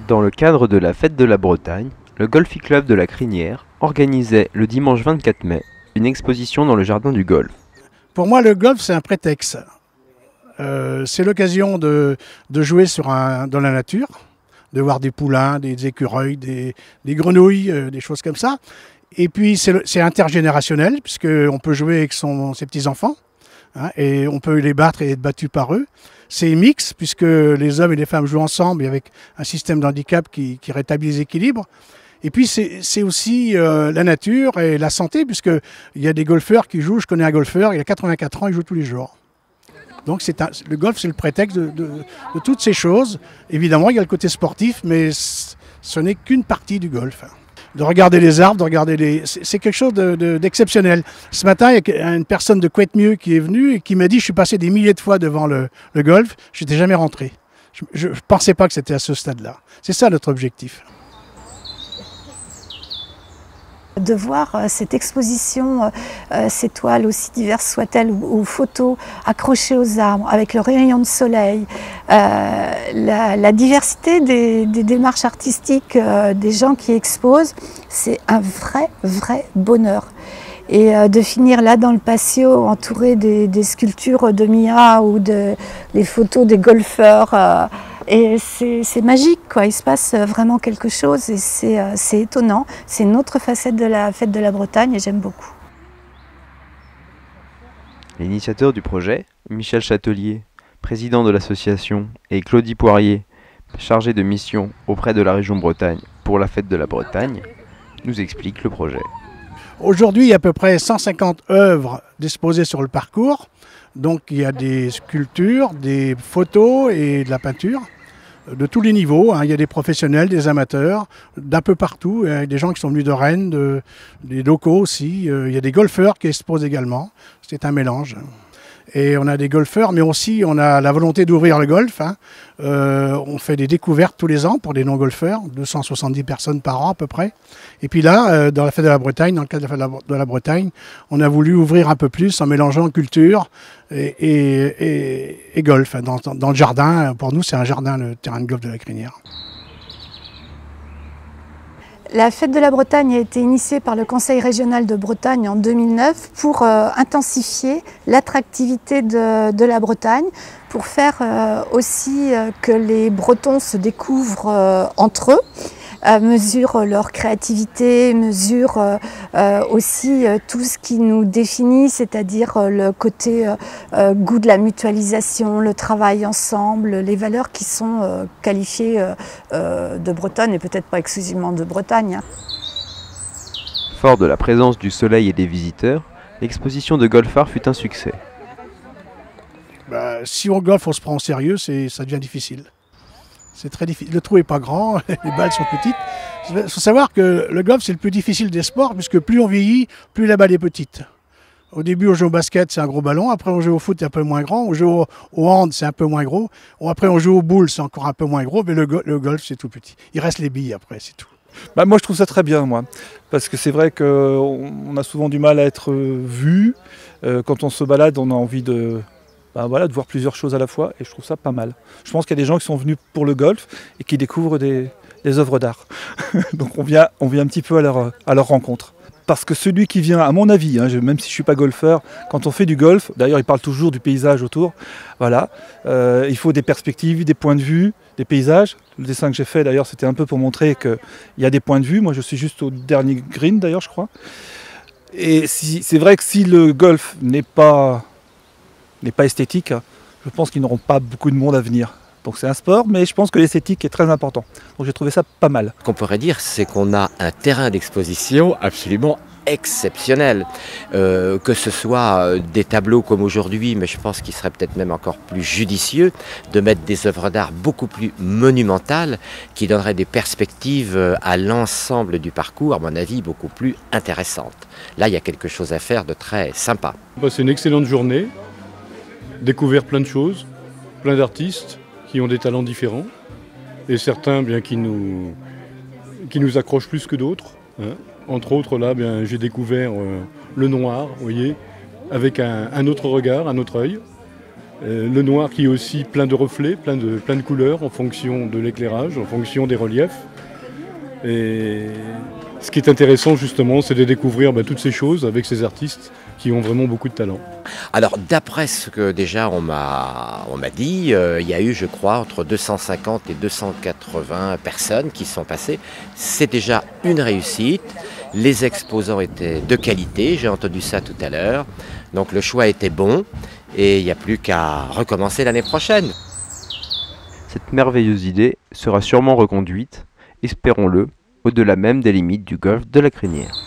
Dans le cadre de la Fête de la Bretagne, le Golfi Club de la Crinière organisait le dimanche 24 mai une exposition dans le jardin du golf. Pour moi, le golf, c'est un prétexte. C'est l'occasion de jouer dans la nature, de voir des poulains, des écureuils, des grenouilles, des choses comme ça. Et puis, c'est intergénérationnel, puisqu'on peut jouer avec ses petits-enfants, hein, et on peut les battre et être battus par eux. C'est mix, puisque les hommes et les femmes jouent ensemble, et avec un système d'handicap qui rétablit les équilibres. Et puis, c'est aussi la nature et la santé, puisqu'il y a des golfeurs qui jouent. Je connais un golfeur, il a 84 ans, il joue tous les jours. Donc le golf, c'est le prétexte de toutes ces choses. Évidemment, il y a le côté sportif, mais ce n'est qu'une partie du golf. De regarder les arbres, de regarder c'est quelque chose d'exceptionnel. Ce matin, il y a une personne de Couette-Mieux qui est venue et qui m'a dit « Je suis passé des milliers de fois devant le golf, je n'étais jamais rentré. » Je ne pensais pas que c'était à ce stade-là. C'est ça notre objectif. De voir cette exposition, ces toiles aussi diverses soient-elles, ou photos accrochées aux arbres avec le rayon de soleil, la diversité des démarches artistiques des gens qui exposent, c'est un vrai bonheur. Et de finir là dans le patio entouré des sculptures de Mia ou les photos des golfeurs, et c'est magique, quoi. Il se passe vraiment quelque chose et c'est étonnant. C'est une autre facette de la Fête de la Bretagne et j'aime beaucoup. L'initiateur du projet, Michel Chatelier, président de l'association, et Claudie Poirier, chargée de mission auprès de la région Bretagne pour la Fête de la Bretagne, nous expliquent le projet. Aujourd'hui, il y a à peu près 150 œuvres disposées sur le parcours. Donc il y a des sculptures, des photos et de la peinture de tous les niveaux, hein. Il y a des professionnels, des amateurs, d'un peu partout. Il y a des gens qui sont venus de Rennes, des locaux aussi. Il y a des golfeurs qui exposent également. C'est un mélange. Et on a des golfeurs, mais aussi on a la volonté d'ouvrir le golf, hein. On fait des découvertes tous les ans pour des non-golfeurs, 270 personnes par an à peu près. Et puis là, dans la Fête de la Bretagne, dans le cadre de la Fête de la Bretagne, on a voulu ouvrir un peu plus en mélangeant culture et golf. Dans le jardin, pour nous c'est un jardin, le terrain de golf de la Crinière. La Fête de la Bretagne a été initiée par le Conseil régional de Bretagne en 2009 pour intensifier l'attractivité de la Bretagne, pour faire aussi que les Bretons se découvrent entre eux, mesurent leur créativité, mesurent aussi tout ce qui nous définit, c'est-à-dire le côté goût de la mutualisation, le travail ensemble, les valeurs qui sont qualifiées de bretonnes et peut-être pas exclusivement de Bretagne. Fort de la présence du soleil et des visiteurs, l'exposition de Golfart fut un succès. Si on golfe, on se prend au sérieux, ça devient difficile. C'est très difficile. Le trou n'est pas grand, les balles sont petites. Il faut savoir que le golf, c'est le plus difficile des sports, puisque plus on vieillit, plus la balle est petite. Au début, on joue au basket, c'est un gros ballon. Après, on joue au foot, c'est un peu moins grand. On joue au hand, c'est un peu moins gros. Après, on joue au boule, c'est encore un peu moins gros. Mais le golf, c'est tout petit. Il reste les billes après, c'est tout. Moi, je trouve ça très bien, moi. Parce que c'est vrai qu'on a souvent du mal à être vu. Quand on se balade, on a envie de voir plusieurs choses à la fois, et je trouve ça pas mal. Je pense qu'il y a des gens qui sont venus pour le golf et qui découvrent des œuvres d'art. Donc on vient un petit peu à leur rencontre. Parce que celui qui vient, à mon avis, hein, même si je ne suis pas golfeur, quand on fait du golf, d'ailleurs il parle toujours du paysage autour, voilà, il faut des perspectives, des points de vue, des paysages. Le dessin que j'ai fait d'ailleurs, c'était un peu pour montrer qu'il y a des points de vue. Moi je suis juste au dernier green d'ailleurs, je crois. Et c'est vrai que si le golf n'est pas esthétique, je pense qu'ils n'auront pas beaucoup de monde à venir. Donc c'est un sport, mais je pense que l'esthétique est très important. Donc j'ai trouvé ça pas mal. Ce qu'on pourrait dire, c'est qu'on a un terrain d'exposition absolument exceptionnel. Que ce soit des tableaux comme aujourd'hui, mais je pense qu'il serait peut-être même encore plus judicieux de mettre des œuvres d'art beaucoup plus monumentales qui donneraient des perspectives à l'ensemble du parcours, à mon avis, beaucoup plus intéressantes. Là, il y a quelque chose à faire de très sympa. C'est une excellente journée. Découvert plein de choses, plein d'artistes qui ont des talents différents et certains qui nous accrochent plus que d'autres, hein. Entre autres là, j'ai découvert le noir, vous voyez, avec un autre regard, un autre œil. Le noir qui est aussi plein de reflets, plein de couleurs en fonction de l'éclairage, en fonction des reliefs. Et ce qui est intéressant justement, c'est de découvrir toutes ces choses avec ces artistes qui ont vraiment beaucoup de talent. Alors d'après ce que déjà on m'a dit, il y a eu je crois entre 250 et 280 personnes qui sont passées. C'est déjà une réussite. Les exposants étaient de qualité, j'ai entendu ça tout à l'heure. Donc le choix était bon et il n'y a plus qu'à recommencer l'année prochaine. Cette merveilleuse idée sera sûrement reconduite, espérons-le, au-delà même des limites du golfe de la Crinière.